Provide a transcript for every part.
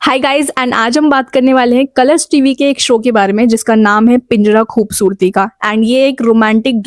Hi guys and आज हम बात करने वाले हैं कलर्स टीवी के एक शो के बारे में जिसका नाम है पिंजरा खूबसूरती का। एंड ये एक रोमांटिक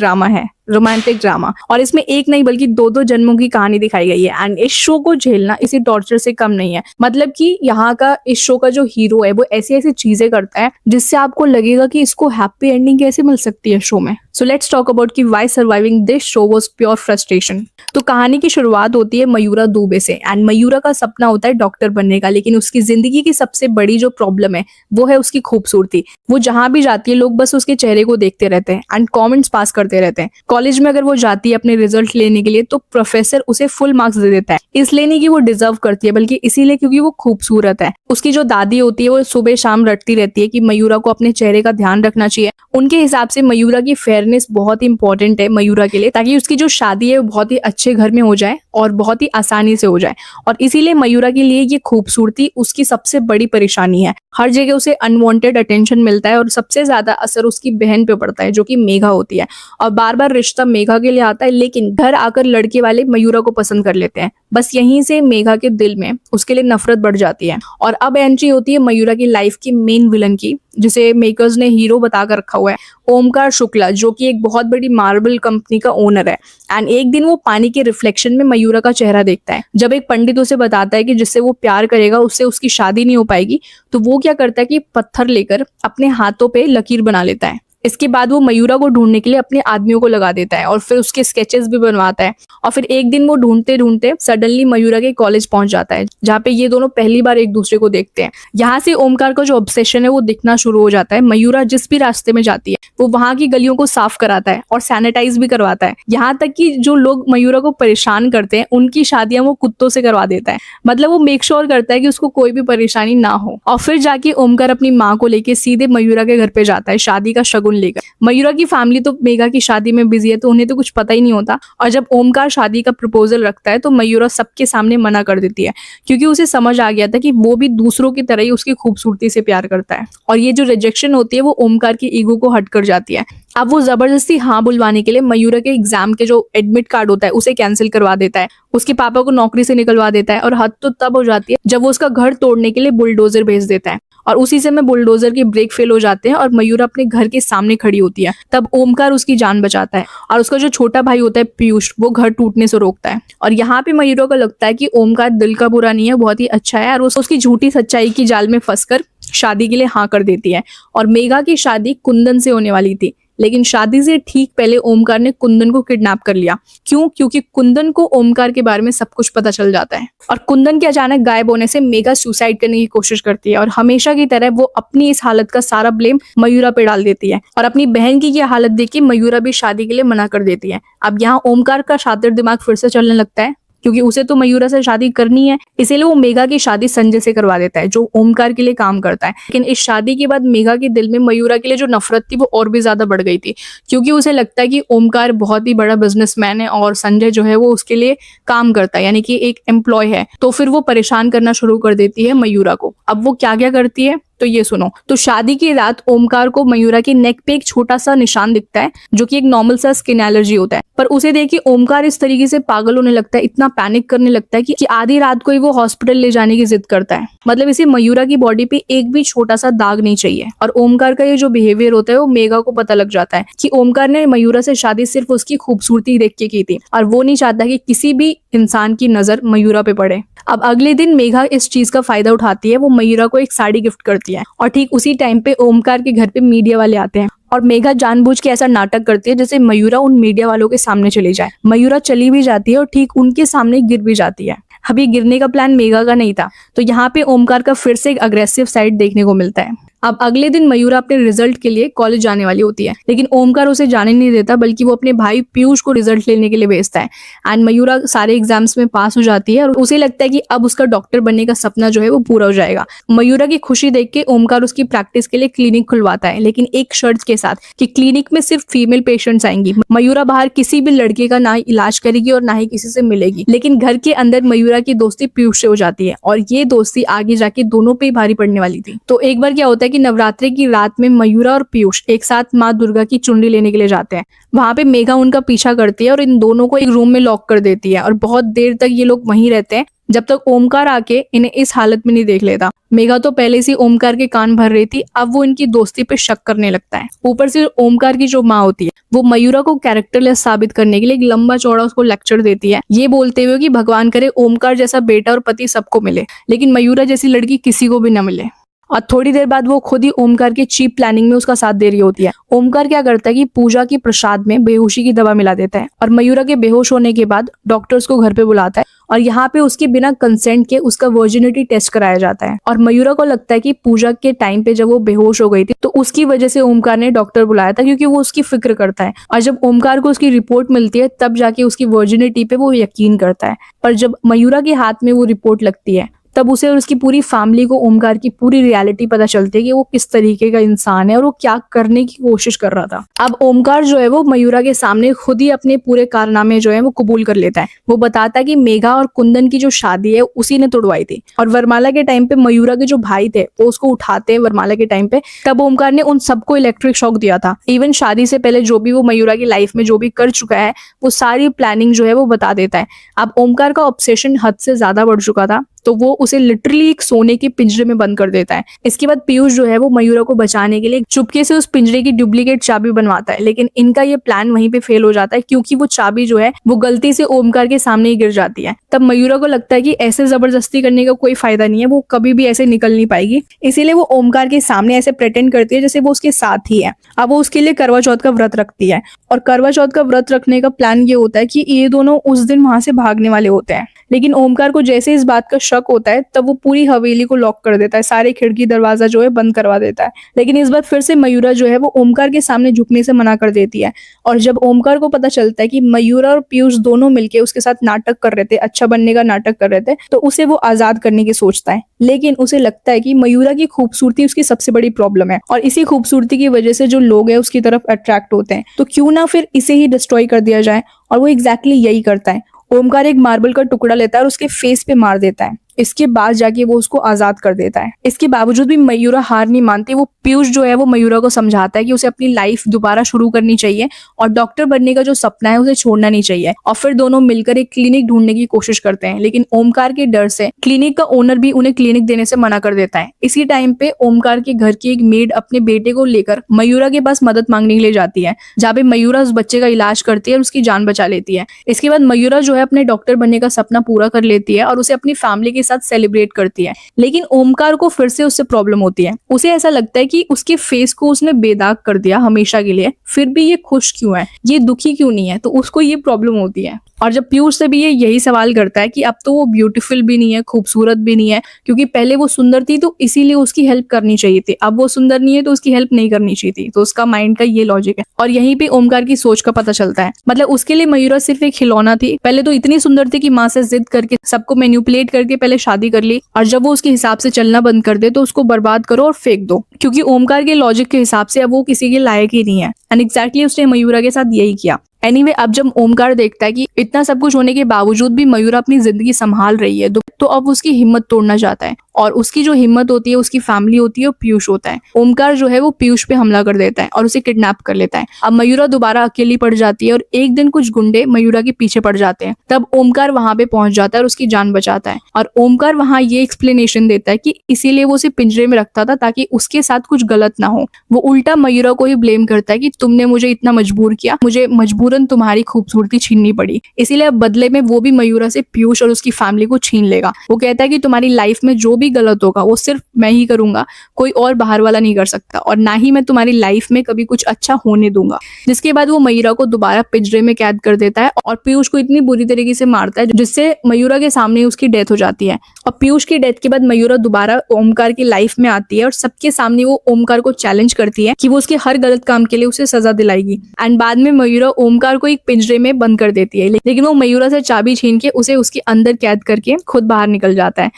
ड्रामा और इसमें एक नहीं बल्कि दो दो जन्मों की कहानी दिखाई गई है। एंड इस शो को झेलना इसी टॉर्चर से कम नहीं है। मतलब कि यहाँ का इस शो का जो हीरो है वो ऐसी ऐसी चीजें करता है जिससे आपको लगेगा कि इसको हैप्पी एंडिंग कैसे मिल सकती है शो में। सो लेट्स टॉक अबाउट कि why surviving this show was pure frustration. तो कहानी की शुरुआत होती है मयूरा दुबे से। एंड मयूरा का सपना होता है डॉक्टर बनने का, लेकिन उसकी जिंदगी की सबसे बड़ी जो प्रॉब्लम है वो है उसकी खूबसूरती। वो जहां भी जाती है लोग बस उसके चेहरे को देखते रहते हैं एंड कमेंट्स पास करते रहते हैं। कॉलेज में अगर वो जाती है अपने रिजल्ट लेने के लिए तो प्रोफेसर उसे फुल मार्क्स दे देता है, इसलिए नहीं कि वो डिजर्व करती है बल्कि इसीलिए क्योंकि वो खूबसूरत है। उसकी जो दादी होती है वो सुबह शाम रटती रहती है कि मयूरा को अपने चेहरे का ध्यान रखना चाहिए। उनके हिसाब से मयूरा की फेयरनेस बहुत ही इंपॉर्टेंट है मयूरा के लिए, ताकि उसकी जो शादी है वो बहुत ही अच्छे घर में हो जाए और बहुत ही आसानी से हो जाए। और इसीलिए मयूरा के लिए ये खूबसूरती उसकी सबसे बड़ी परेशानी है। हर जगह उसे अनवांटेड अटेंशन मिलता है और सबसे ज्यादा असर उसकी बहन पे पड़ता है जो कि मेघा होती है। और बार बार रिश्ता मेघा के लिए आता है, लेकिन घर आकर लड़के वाले मयूरा को पसंद कर लेते हैं। बस यहीं से मेघा के दिल में उसके लिए नफरत बढ़ जाती है। और अब एंट्री होती है मयूरा की लाइफ की मेन विलन की, जिसे मेकर्स ने हीरो बताकर रखा हुआ है, ओमकार शुक्ला, जो कि एक बहुत बड़ी मार्बल कंपनी का ओनर है। एंड एक दिन वो पानी के रिफ्लेक्शन में मयूरा का चेहरा देखता है। जब एक पंडित उसे बताता है कि जिससे वो प्यार करेगा उससे उसकी शादी नहीं हो पाएगी, तो वो क्या करता है कि पत्थर लेकर अपने हाथों पे लकीर बना लेता है। इसके बाद वो मयूरा को ढूंढने के लिए अपने आदमियों को लगा देता है और फिर उसके स्केचेस भी बनवाता है। और फिर एक दिन वो ढूंढते ढूंढते सडनली मयूरा के कॉलेज पहुंच जाता है, जहाँ पे ये दोनों पहली बार एक दूसरे को देखते हैं। यहाँ से ओमकार का जो ऑब्सेशन है वो दिखना शुरू हो जाता है। मयूरा जिस भी रास्ते में जाती है वो वहां की गलियों को साफ कराता है और सैनिटाइज भी करवाता है। यहाँ तक कि जो लोग मयूरा को परेशान करते हैं उनकी शादियां वो कुत्तों से करवा देता है। मतलब वो मेक श्योर करता है कि उसको कोई भी परेशानी ना हो। और फिर जाके ओमकार अपनी माँ को लेके सीधे मयूरा के घर पे जाता है शादी का शगुन लेकर। मयूरा की फैमिली तो मेघा की शादी में बिजी है, तो उन्हें तो कुछ पता ही नहीं होता। और जब ओमकार शादी का प्रपोजल रखता है तो मयूरा सबके सामने मना कर देती है, क्योंकि उसे समझ आ गया था कि वो भी दूसरों की तरह ही उसकी खूबसूरती से प्यार करता है। और ये जो रिजेक्शन होती है वो ओमकार की ईगो को हट कर जाती है। अब वो जबरदस्ती हाँ बुलवाने के लिए मयूरा के एग्जाम के जो एडमिट कार्ड होता है उसे कैंसिल करवा देता है, उसके पापा को नौकरी से निकलवा देता है। और हद तो तब हो जाती है जब वो उसका घर तोड़ने के लिए बुलडोजर भेज देता है। और उसी समय बुलडोजर के ब्रेक फेल हो जाते हैं और मयूरा अपने घर के सामने खड़ी होती है। तब ओमकार उसकी जान बचाता है और उसका जो छोटा भाई होता है पीयूष, वो घर टूटने से रोकता है। और यहाँ पे मयूरा को लगता है कि ओमकार दिल का बुरा नहीं है, बहुत ही अच्छा है। और उसकी झूठी सच्चाई की जाल में फंसकर शादी के लिए हाँ कर देती है। और मेघा की शादी कुंदन से होने वाली थी, लेकिन शादी से ठीक पहले ओमकार ने कुंदन को किडनैप कर लिया। क्यों? क्योंकि कुंदन को ओमकार के बारे में सब कुछ पता चल जाता है। और कुंदन के अचानक गायब होने से मेघा सुसाइड करने की कोशिश करती है और हमेशा की तरह वो अपनी इस हालत का सारा ब्लेम मयूरा पे डाल देती है। और अपनी बहन की ये हालत देख के मयूरा भी शादी के लिए मना कर देती है। अब यहाँ ओमकार का शातिर दिमाग फिर से चलने लगता है, क्योंकि उसे तो मयूरा से शादी करनी है, इसीलिए वो मेघा की शादी संजय से करवा देता है जो ओमकार के लिए काम करता है। लेकिन इस शादी के बाद मेघा के दिल में मयूरा के लिए जो नफरत थी वो और भी ज्यादा बढ़ गई थी, क्योंकि उसे लगता है कि ओमकार बहुत ही बड़ा बिजनेसमैन है और संजय जो है वो उसके लिए काम करता है, यानी कि एक एम्प्लॉय है। तो फिर वो परेशान करना शुरू कर देती है मयूरा को। अब वो क्या क्या करती है तो ये सुनो। तो शादी की रात ओमकार को मयूरा के नेक पे एक छोटा सा निशान दिखता है जो कि एक नॉर्मल सा स्किन एलर्जी होता है। पर उसे देख के ओमकार इस तरीके से पागल होने लगता है, इतना पैनिक करने लगता है कि आधी रात को ही वो हॉस्पिटल ले जाने की जिद करता है। मतलब इसे मयूरा की बॉडी पे एक भी छोटा सा दाग नहीं चाहिए। और ओमकार का ये जो बिहेवियर होता है वो मेघा को पता लग जाता है कि ओमकार ने मयूरा से शादी सिर्फ उसकी खूबसूरती देख के की थी और वो नहीं चाहता कि किसी भी इंसान की नजर मयूरा पे पड़े। अब अगले दिन मेघा इस चीज का फायदा उठाती है, वो मयूरा को एक साड़ी गिफ्ट करती है। और ठीक उसी टाइम पे ओमकार के घर पे मीडिया वाले आते हैं और मेघा जानबूझ के ऐसा नाटक करती है जैसे मयूरा उन मीडिया वालों के सामने चली जाए। मयूरा चली भी जाती है और ठीक उनके सामने गिर भी जाती है। अभी गिरने का प्लान मेघा का नहीं था, तो यहाँ पे ओमकार का फिर से एक अग्रेसिव साइड देखने को मिलता है। अब अगले दिन मयूरा अपने रिजल्ट के लिए कॉलेज जाने वाली होती है, लेकिन ओमकार उसे जाने नहीं देता, बल्कि वो अपने भाई पीयूष को रिजल्ट लेने के लिए भेजता है। एंड मयूरा सारे एग्जाम्स में पास हो जाती है और उसे लगता है कि अब उसका डॉक्टर बनने का सपना जो है वो पूरा हो जाएगा। मयूरा की खुशी देख के ओमकार उसकी प्रैक्टिस के लिए क्लिनिक खुलवाता है, लेकिन एक शर्त के साथ कि क्लिनिक में सिर्फ फीमेल पेशेंट्स आएंगी। मयूरा बाहर किसी भी लड़के का ना इलाज करेगी और ना ही किसी से मिलेगी। लेकिन घर के अंदर मयूरा की दोस्ती पीयूष से हो जाती है और ये दोस्ती आगे जाके दोनों पे ही भारी पड़ने वाली थी। तो एक बार क्या होता है कि नवरात्रि की रात में मयूरा और पीयूष एक साथ माँ दुर्गा की चुनरी लेने के लिए जाते हैं। वहां पे मेघा उनका पीछा करती है और इन दोनों को एक रूम में लॉक कर देती है और बहुत देर तक ये लोग वहीं रहते हैं जब तक ओमकार आके इन्हें इस हालत में नहीं देख लेता। मेघा तो पहले से ओमकार के कान भर रही थी, अब वो इनकी दोस्ती पे शक करने लगता है। ऊपर से ओमकार की जो माँ होती है वो मयूरा को कैरेक्टरलेस साबित करने के लिए एक लंबा चौड़ा उसको लेक्चर देती है, ये बोलते हुए कि भगवान करे ओमकार जैसा बेटा और पति सबको मिले, लेकिन मयूरा जैसी लड़की किसी को भी न मिले। और थोड़ी देर बाद वो खुद ही ओमकार की चीप प्लानिंग में उसका साथ दे रही होती है। ओमकार क्या करता है कि पूजा की प्रसाद में बेहोशी की दवा मिला देता है और मयूरा के बेहोश होने के बाद डॉक्टर्स को घर पे बुलाता है और यहाँ पे उसके बिना कंसेंट के उसका वर्जिनिटी टेस्ट कराया जाता है। और मयूरा को लगता है कि पूजा के टाइम पे जब वो बेहोश हो गई थी तो उसकी वजह से ओमकार ने डॉक्टर बुलाया था, क्योंकि वो उसकी फिक्र करता है। और जब ओमकार को उसकी रिपोर्ट मिलती है तब जाके उसकी वर्जिनिटी पे वो यकीन करता है। पर जब मयूरा के हाथ में वो रिपोर्ट लगती है तब उसे और उसकी पूरी फैमिली को ओमकार की पूरी रियलिटी पता चलती है कि वो किस तरीके का इंसान है और वो क्या करने की कोशिश कर रहा था। अब ओमकार जो है वो मयूरा के सामने खुद ही अपने पूरे कारनामे जो है वो कबूल कर लेता है। वो बताता है कि मेघा और कुंदन की जो शादी है उसी ने तोड़वाई थी और वरमाला के टाइम पे मयूरा के जो भाई थे वो उसको उठाते हैं वरमाला के टाइम पे, तब ओमकार ने उन सबको इलेक्ट्रिक शॉक दिया था। इवन शादी से पहले जो भी वो मयूरा की लाइफ में जो भी कर चुका है वो सारी प्लानिंग जो है वो बता देता है। अब ओमकार का ऑब्सेशन हद से ज्यादा बढ़ चुका था तो वो उसे लिटरली एक सोने के पिंजरे में बंद कर देता है। इसके बाद पीयूष जो है वो मयूरा को बचाने के लिए चुपके से उस पिंजरे की डुप्लीकेट चाबी बनवाता है, लेकिन इनका ये प्लान वहीं पे फेल हो जाता है क्योंकि वो चाबी जो है वो गलती से ओमकार के सामने ही गिर जाती है। तब मयूरा को लगता है कि ऐसे जबरदस्ती करने का कोई फायदा नहीं है, वो कभी भी ऐसे निकल नहीं पाएगी, इसीलिए वो ओमकार के सामने ऐसे प्रेटेंड करती है जैसे वो उसके साथ ही है। अब वो उसके लिए करवा चौथ का व्रत रखती है और करवा चौथ का व्रत रखने का प्लान ये होता है कि ये दोनों उस दिन वहां से भागने वाले होते हैं। लेकिन ओमकार को जैसे इस बात का शक होता है तब वो पूरी हवेली को लॉक कर देता है, सारे खिड़की दरवाजा जो है बंद करवा देता है। लेकिन इस बार फिर से मयूरा जो है वो ओमकार के सामने झुकने से मना कर देती है और जब ओमकार को पता चलता है कि मयूरा और पीयूष दोनों मिलके उसके साथ नाटक कर रहे थे, अच्छा बनने का नाटक कर रहे थे, तो उसे वो आजाद करने की सोचता है। लेकिन उसे लगता है कि मयूरा की खूबसूरती उसकी सबसे बड़ी प्रॉब्लम है और इसी खूबसूरती की वजह से जो लोग हैं उसकी तरफ अट्रैक्ट होते हैं, तो क्यों ना फिर इसे ही डिस्ट्रॉय कर दिया जाए। और वो एग्जैक्टली यही करता है। ओमकार एक मार्बल का टुकड़ा लेता है और उसके फेस पे मार देता है। इसके बाद जाके वो उसको आजाद कर देता है। इसके बावजूद भी मयूरा हार नहीं मानती। वो पीयूष जो है वो मयूरा को समझाता है कि उसे अपनी लाइफ दोबारा शुरू करनी चाहिए और डॉक्टर बनने का जो सपना है उसे छोड़ना नहीं चाहिए। और फिर दोनों मिलकर एक क्लिनिक ढूंढने की कोशिश करते हैं, लेकिन ओमकार के डर से क्लिनिक का ओनर भी उन्हें क्लिनिक देने से मना कर देता है। इसी टाइम पे ओमकार के घर की एक मेड अपने बेटे को लेकर मयूरा के पास मदद मांगने के लिए जाती है, जहाँ पे मयूरा उस बच्चे का इलाज करती है और उसकी जान बचा लेती है। इसके बाद मयूरा जो है अपने डॉक्टर बनने का सपना पूरा कर लेती है और उसे अपनी फैमिली के साथ सेलिब्रेट करती है। लेकिन ओमकार को फिर से उससे प्रॉब्लम होती है। उसे ऐसा लगता है कि उसके फेस को उसने बेदाग कर दिया हमेशा के लिए, फिर भी ये खुश क्यों है, ये दुखी क्यों नहीं है, तो उसको ये प्रॉब्लम होती है। और जब पीयूष से भी ये यही सवाल करता है कि अब तो वो ब्यूटीफुल भी नहीं है, खूबसूरत भी नहीं है, क्योंकि पहले वो सुंदर थी तो इसीलिए उसकी हेल्प करनी चाहिए थी, अब वो सुंदर नहीं है तो उसकी हेल्प नहीं करनी चाहिए थी। तो उसका माइंड का ये लॉजिक है और यहीं पे ओमकार की सोच का पता चलता है। मतलब उसके लिए मयूरा सिर्फ एक खिलौना थी। पहले तो इतनी सुंदर थी कि माँ से जिद करके सबको मैनिपुलेट करके पहले शादी कर ली, और जब वो उसके हिसाब से चलना बंद कर दे तो उसको बर्बाद करो और फेंक दो, क्योंकि ओमकार के लॉजिक के हिसाब से अब वो किसी के लायक ही नहीं है। एंड एग्जैक्टली उसने मयूरा के साथ यही किया। एनीवे, अब जब ओमकार देखता है कि इतना सब कुछ होने के बावजूद भी मयूरा अपनी जिंदगी संभाल रही है तो अब उसकी हिम्मत तोड़ना चाहता है, और उसकी जो हिम्मत होती है उसकी फैमिली होती है, वो पीयूष होता है। ओमकार जो है वो पीयूष पे हमला कर देता है और उसे किडनैप कर लेता है। अब मयूरा दोबारा अकेली पड़ जाती है और एक दिन कुछ गुंडे मयूरा के पीछे पड़ जाते हैं। तब ओमकार वहां पे पहुंच जाता है और उसकी जान बचाता है। और ओमकार वहां ये एक्सप्लेनेशन देता है कि इसीलिए वो उसे पिंजरे में रखता था ताकि उसके साथ कुछ गलत ना हो। वो उल्टा मयूरा को ही ब्लेम करता है कि तुमने मुझे इतना मजबूर किया, मुझे मजबूरन तुम्हारी खूबसूरती छीननी पड़ी, इसीलिए अब बदले में वो भी मयूरा से पीयूष और उसकी फैमिली को छीन लेगा। वो कहता है कि तुम्हारी लाइफ में जो भी गलत होगा वो सिर्फ मैं ही करूंगा, कोई और बाहर वाला नहीं कर सकता, और ना ही मैं तुम्हारी लाइफ में कभी कुछ अच्छा होने दूंगा। जिसके बाद वो मयूरा को दोबारा पिंजरे में कैद कर देता है और पीयूष को इतनी बुरी तरीके से मारता है जिससे मयूरा के सामने उसकी डेथ हो जाती है। और पीयूष की डेथ के बाद मयूरा दोबारा ओमकार की लाइफ में आती है और सबके सामने वो ओमकार को चैलेंज करती है कि वो उसके हर गलत काम के लिए उसे सजा दिलाएगी। एंड बाद में मयूरा ओमकार को एक पिंजरे में बंद कर देती है, लेकिन वो मयूरा से चाबी छीन के उसे उसके अंदर कैद करके खुद बाहर निकल जाता है।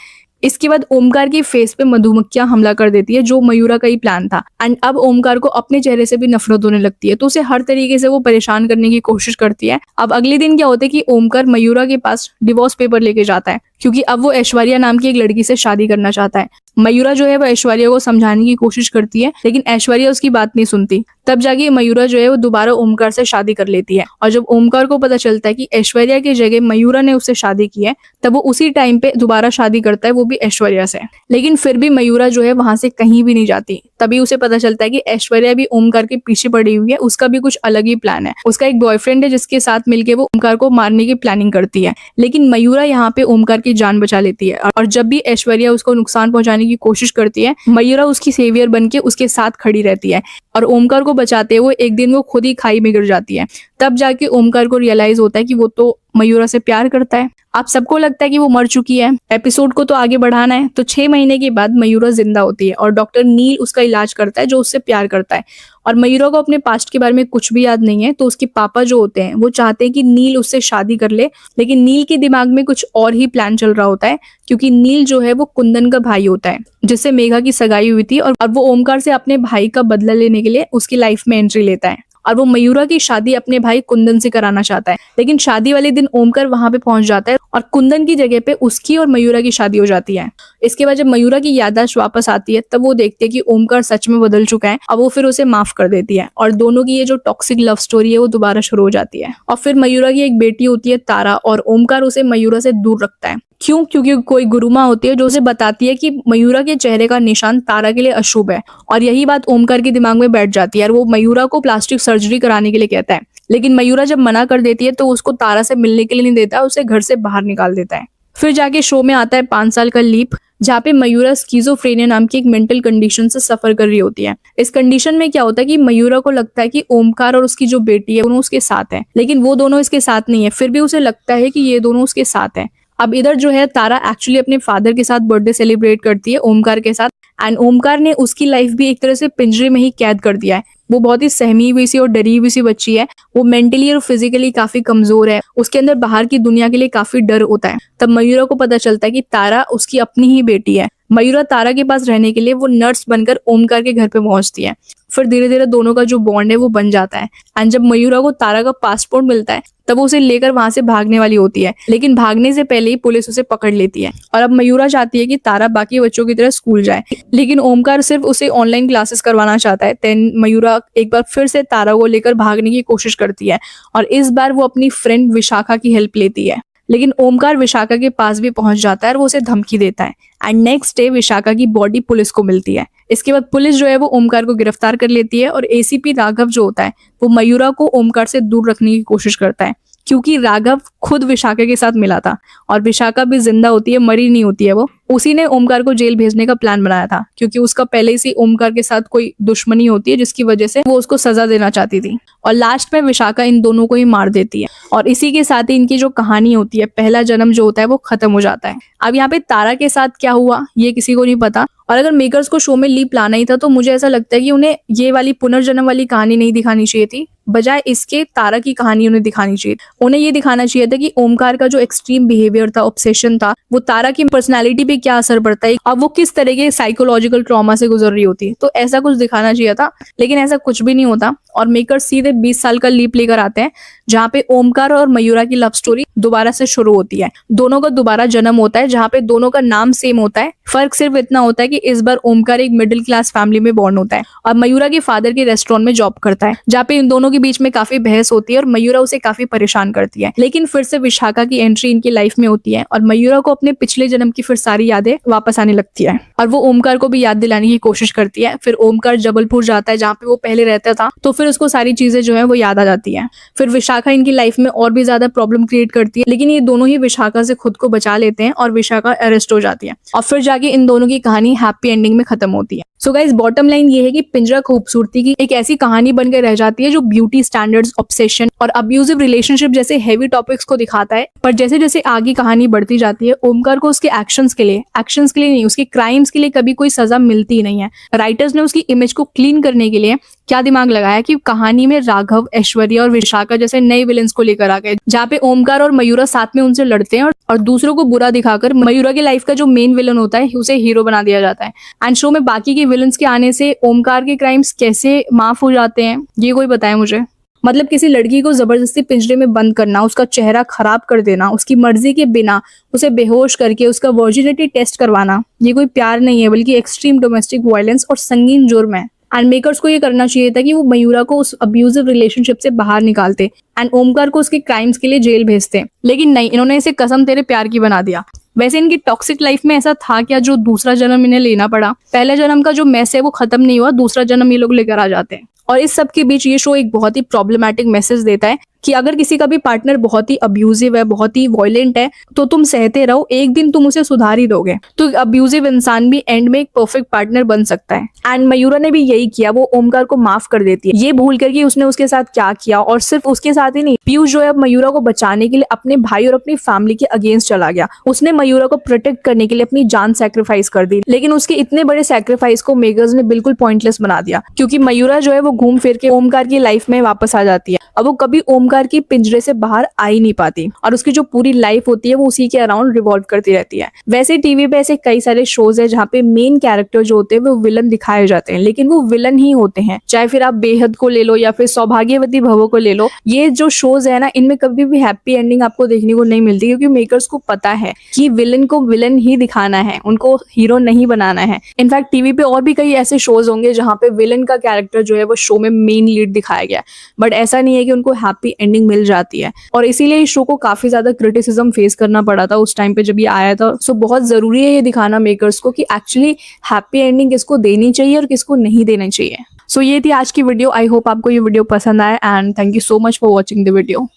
इसके बाद ओमकार की फेस पे मधुमक्खियां हमला कर देती है, जो मयूरा का ही प्लान था। एंड अब ओमकार को अपने चेहरे से भी नफरत होने लगती है, तो उसे हर तरीके से वो परेशान करने की कोशिश करती है। अब अगले दिन क्या होता है कि ओमकार मयूरा के पास डिवोर्स पेपर लेके जाता है, क्योंकि अब वो ऐश्वर्या नाम की एक लड़की से शादी करना चाहता है। मयूरा जो है वो ऐश्वर्या को समझाने की कोशिश करती है, लेकिन ऐश्वर्या उसकी बात नहीं सुनती। तब जाके मयूरा जो है वो दोबारा ओमकार से शादी कर लेती है। और जब ओमकार को पता चलता है कि ऐश्वर्या की जगह मयूरा ने उससे शादी की है, तब वो उसी टाइम पे दोबारा शादी करता है, वो भी ऐश्वर्या से। लेकिन फिर भी मयूरा जो है वहां से कहीं भी नहीं जाती। तभी उसे पता चलता है कि ऐश्वर्या भी ओमकार के पीछे पड़ी हुई है, उसका भी कुछ अलग ही प्लान है। उसका एक बॉयफ्रेंड है जिसके साथ मिलकर वो ओमकार को मारने की प्लानिंग करती है। लेकिन मयूरा यहाँ पे ओमकार की जान बचा लेती है। और जब भी ऐश्वर्या उसको नुकसान पहुंचाने की कोशिश करती है, मयूरा उसकी सेवियर बन के उसके साथ खड़ी रहती है। और ओमकार को बचाते हुए एक दिन वो खुद ही खाई में गिर जाती है। तब जाके ओमकार को रियलाइज होता है कि वो तो मयूरा से प्यार करता है। आप सबको लगता है कि वो मर चुकी है। एपिसोड को तो आगे बढ़ाना है, तो 6 महीने के बाद मयूरा जिंदा होती है और डॉक्टर नील उसका इलाज करता है, जो उससे प्यार करता है। और मयूरा को अपने पास्ट के बारे में कुछ भी याद नहीं है, तो उसके पापा जो होते हैं वो चाहते हैं कि नील उससे शादी कर ले। लेकिन नील के दिमाग में कुछ और ही प्लान चल रहा होता है, क्योंकि नील जो है वो कुंदन का भाई होता है, जिससे मेघा की सगाई हुई थी। और वो ओमकार से अपने भाई का बदला लेने के लिए उसकी लाइफ में एंट्री लेता है। और वो मयूरा की शादी अपने भाई कुंदन से कराना चाहता है। लेकिन शादी वाले दिन ओमकार वहां पे पहुंच जाता है और कुंदन की जगह पे उसकी और मयूरा की शादी हो जाती है। इसके बाद जब मयूरा की याददाश्त वापस आती है, तब वो देखते हैं कि ओमकार सच में बदल चुका है। अब वो फिर उसे माफ कर देती है और दोनों की ये जो टॉक्सिक लव स्टोरी है वो दोबारा शुरू हो जाती है। और फिर मयूरा की एक बेटी होती है तारा, और ओमकार उसे मयूरा से दूर रखता है। क्यों? क्योंकि कोई गुरुमा होती है जो उसे बताती है कि मयूरा के चेहरे का निशान तारा के लिए अशुभ है। और यही बात ओमकार के दिमाग में बैठ जाती है और वो मयूरा को प्लास्टिक सर्जरी कराने के लिए कहता है। लेकिन मयूरा जब मना कर देती है तो उसको तारा से मिलने के लिए नहीं देता, उसे घर से बाहर निकाल देता है। फिर जाके शो में आता है 5 साल का लीप, जहाँ पे मयूरा स्किज़ोफ्रेनिया नाम की एक मेंटल कंडीशन से सफर कर रही होती है। इस कंडीशन में क्या होता है कि मयूरा को लगता है कि ओमकार और उसकी जो बेटी है दोनों उसके साथ है, लेकिन वो दोनों इसके साथ नहीं है। फिर भी उसे लगता है कि ये दोनों उसके साथ है। अब इधर जो है तारा एक्चुअली अपने फादर के साथ बर्थडे सेलिब्रेट करती है ओमकार के साथ, एंड ओमकार ने उसकी लाइफ भी एक तरह से पिंजरे में ही कैद कर दिया है। वो बहुत ही सहमी हुई सी और डरी हुई सी बच्ची है। वो मेंटली और फिजिकली काफी कमजोर है। उसके अंदर बाहर की दुनिया के लिए काफी डर होता है। तब मयूरा को पता चलता है कि तारा उसकी अपनी ही बेटी है। मयूरा तारा के पास रहने के लिए वो नर्स बनकर ओमकार के घर पे पहुंचती है। फिर धीरे धीरे दोनों का जो बॉन्ड है वो बन जाता है। एंड जब मयूरा को तारा का पासपोर्ट मिलता है, तब वो उसे लेकर वहां से भागने वाली होती है। लेकिन भागने से पहले ही पुलिस उसे पकड़ लेती है। और अब मयूरा चाहती है कि तारा बाकी बच्चों की तरह स्कूल जाए, लेकिन ओमकार सिर्फ उसे ऑनलाइन क्लासेस करवाना चाहता है। देन मयूरा एक बार फिर से तारा को लेकर भागने की कोशिश करती है और इस बार वो अपनी फ्रेंड विशाखा की हेल्प लेती है। लेकिन ओमकार विशाखा के पास भी पहुंच जाता है और वो उसे धमकी देता है। एंड नेक्स्ट डे विशाखा की बॉडी पुलिस को मिलती है। इसके बाद पुलिस जो है वो ओमकार को गिरफ्तार कर लेती है और एसीपी राघव जो होता है वो मयूरा को ओमकार से दूर रखने की कोशिश करता है, क्योंकि राघव खुद विशाखा के साथ मिला था और विशाखा भी जिंदा होती है, मरी नहीं होती है। वो उसी ने ओमकार को जेल भेजने का प्लान बनाया था, क्योंकि उसका पहले से ओमकार के साथ कोई दुश्मनी होती है जिसकी वजह से वो उसको सजा देना चाहती थी। और लास्ट में विशाखा इन दोनों को ही मार देती है और इसी के साथ ही इनकी जो कहानी होती है, पहला जन्म जो होता है वो खत्म हो जाता है। अब यहाँ पे तारा के साथ क्या हुआ ये किसी को नहीं पता। और अगर मेकर्स को शो में लीप लाना ही था तो मुझे ऐसा लगता है कि उन्हें ये वाली पुनर्जन्म वाली कहानी नहीं दिखानी चाहिए थी, बजाय इसके तारा की कहानी उन्हें दिखानी चाहिए। उन्हें ये दिखाना चाहिए था कि ओमकार का जो एक्सट्रीम बिहेवियर था, ऑब्सेशन था, वो तारा की पर्सनालिटी पे क्या असर पड़ता है, अब वो किस तरह के साइकोलॉजिकल ट्रॉमा से गुजर रही होती है। तो ऐसा कुछ दिखाना चाहिए था, लेकिन ऐसा कुछ भी नहीं होता। और मेकर्स सीधे 20 साल का लीप लेकर आते हैं, जहाँ पे ओमकार और मयूरा की लव स्टोरी दोबारा से शुरू होती है। दोनों का दोबारा जन्म होता है, जहाँ पे दोनों का नाम सेम होता है। फर्क सिर्फ इतना होता है कि इस बार ओमकार एक मिडिल क्लास फैमिली में बॉर्न होता है और मयूरा के फादर के रेस्टोरेंट में जॉब करता है, जहाँ पे इन दोनों के बीच में काफी बहस होती है और मयूरा उसे काफी परेशान करती है। लेकिन फिर से विशाखा की एंट्री इनकी लाइफ में होती है और मयूरा को अपने पिछले जन्म की फिर सारी यादें वापस आने लगती है और वो ओमकार को भी याद दिलाने की कोशिश करती है। फिर ओमकार जबलपुर जाता है, जहाँ पे वो पहले रहता था, तो फिर उसको सारी चीजें जो है वो याद आ जाती है। फिर विशाखा इनकी लाइफ में और भी ज्यादा प्रॉब्लम क्रिएट करती है, लेकिन ये दोनों ही विशाखा से खुद को बचा लेते हैं और विशाखा अरेस्ट हो जाती है और फिर जाके इन दोनों की कहानी हैप्पी एंडिंग में खत्म होती है। सो गाइस, बॉटम लाइन ये है कि पिंजरा खूबसूरती की एक ऐसी कहानी बनकर रह जाती है जो ब्यूटी स्टैंडर्ड्स, ऑब्सेशन और अब्यूजिव रिलेशनशिप जैसे हेवी टॉपिक्स को दिखाता है। पर जैसे जैसे आगे कहानी बढ़ती जाती है, ओमकार को उसके एक्शंस के लिए नहीं, उसके क्राइम्स के लिए कभी कोई सजा मिलती ही नहीं है। राइटर्स ने उसकी इमेज को क्लीन करने के लिए क्या दिमाग लगाया कि कहानी में राघव, ऐश्वर्या और विशाखा जैसे नए विलेंस को लेकर आ गए, जहाँ पे ओमकार और मयूरा साथ में उनसे लड़ते हैं और दूसरों को बुरा दिखाकर मयूरा की लाइफ का जो मेन विलन होता है उसे हीरो बना दिया जाता है। एंड शो में बाकी के विलन्स के आने से ओमकार के क्राइम्स कैसे माफ हो जाते हैं, ये कोई बताए मुझे। मतलब किसी लड़की को जबरदस्ती पिंजरे में बंद करना, उसका चेहरा खराब कर देना, उसकी मर्जी के बिना उसे बेहोश करके उसका वर्जिनिटी टेस्ट करवाना, ये कोई प्यार नहीं है बल्कि एक्सट्रीम डोमेस्टिक वायलेंस और संगीन जुर्म है। एंड मेकर्स को ये करना चाहिए था कि वो मयूरा को उस अब्यूजिव रिलेशनशिप से बाहर निकालते एंड ओमकार को उसके क्राइम्स के लिए जेल भेजते, लेकिन नहीं, इन्होंने इसे कसम तेरे प्यार की बना दिया। वैसे इनकी टॉक्सिक लाइफ में ऐसा था क्या जो दूसरा जन्म इन्हें लेना पड़ा? पहले जन्म का जो मैस है वो खत्म नहीं हुआ, दूसरा जन्म ये लोग लेकर आ जाते हैं। और इस सब के बीच ये शो एक बहुत ही प्रॉब्लमैटिक मैसेज देता है कि अगर किसी का भी पार्टनर बहुत ही अब्यूजिव है, बहुत ही वायलेंट है, तो तुम सहते रहो, एक दिन तुम उसे सुधार ही दोगे। तो अब्यूजिव इंसान भी एंड में एक परफेक्ट पार्टनर बन सकता है। एंड मयूरा ने भी यही किया, वो ओमकार को माफ कर देती है, ये भूल कर कि उसने उसके साथ क्या किया। और सिर्फ उसके साथ ही नहीं, पीयूष जो है अब मयूरा को बचाने के लिए अपने भाई और अपनी फैमिली के अगेंस्ट चला गया। उसने मयूरा को प्रोटेक्ट करने के लिए अपनी जान सैक्रिफाइस कर दी, लेकिन उसके इतने बड़े सैक्रिफाइस को मेकर्स ने बिल्कुल पॉइंटलेस बना दिया, क्योंकि मयूरा जो है वो घूम फिर के ओमकार की लाइफ में वापस आ जाती है। अब वो कभी ओमकार की पिंजरे से बाहर आ ही नहीं पाती और उसकी जो पूरी लाइफ होती है वो उसी के अराउंड रिवॉल्व करती रहती है। वैसे टीवी पे ऐसे कई सारे शोज है जहाँ पे मेन कैरेक्टर जो होते हैं वो विलन दिखाए जाते हैं, लेकिन वो विलन ही होते हैं। चाहे फिर आप बेहद को ले लो या फिर सौभाग्यवती भवो को ले लो, ये जो शोज है ना, इनमें कभी भी हैप्पी एंडिंग आपको देखने को नहीं मिलती, क्योंकि मेकर्स को पता है कि विलन को विलन ही दिखाना है, उनको हीरो नहीं बनाना है। इनफैक्ट टीवी पे और भी कई ऐसे शोज होंगे जहाँ पे विलन का कैरेक्टर जो है वो शो में मेन लीड दिखाया गया, बट ऐसा नहीं है कि उनको हैप्पी एंडिंग मिल जाती है। और इसीलिए इस शो को काफी ज्यादा क्रिटिसिज्म फेस करना पड़ा था उस टाइम पे जब ये आया था। सो बहुत जरूरी है ये दिखाना मेकर्स को कि एक्चुअली हैप्पी एंडिंग किसको देनी चाहिए और किसको नहीं देनी चाहिए। सो ये थी आज की वीडियो। आई होप आपको ये वीडियो पसंद आए and thank you so much for watching the video.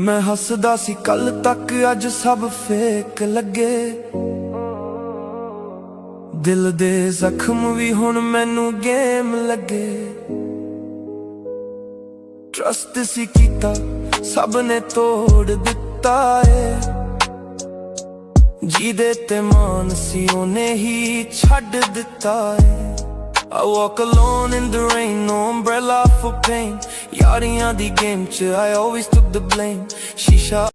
मैं हसदा सी कल तक अज सब फेक लगे, दिल दे जख्म भी हुण मैनू गेम लगे। ट्रस्ट सी कीता सब ने तोड़ दिता है, जीदे ते मान सी ओने ही छड्ड दिता है। I walk alone in the rain, no umbrella for pain. Yaariyan di game ch I always took the blame. Shisha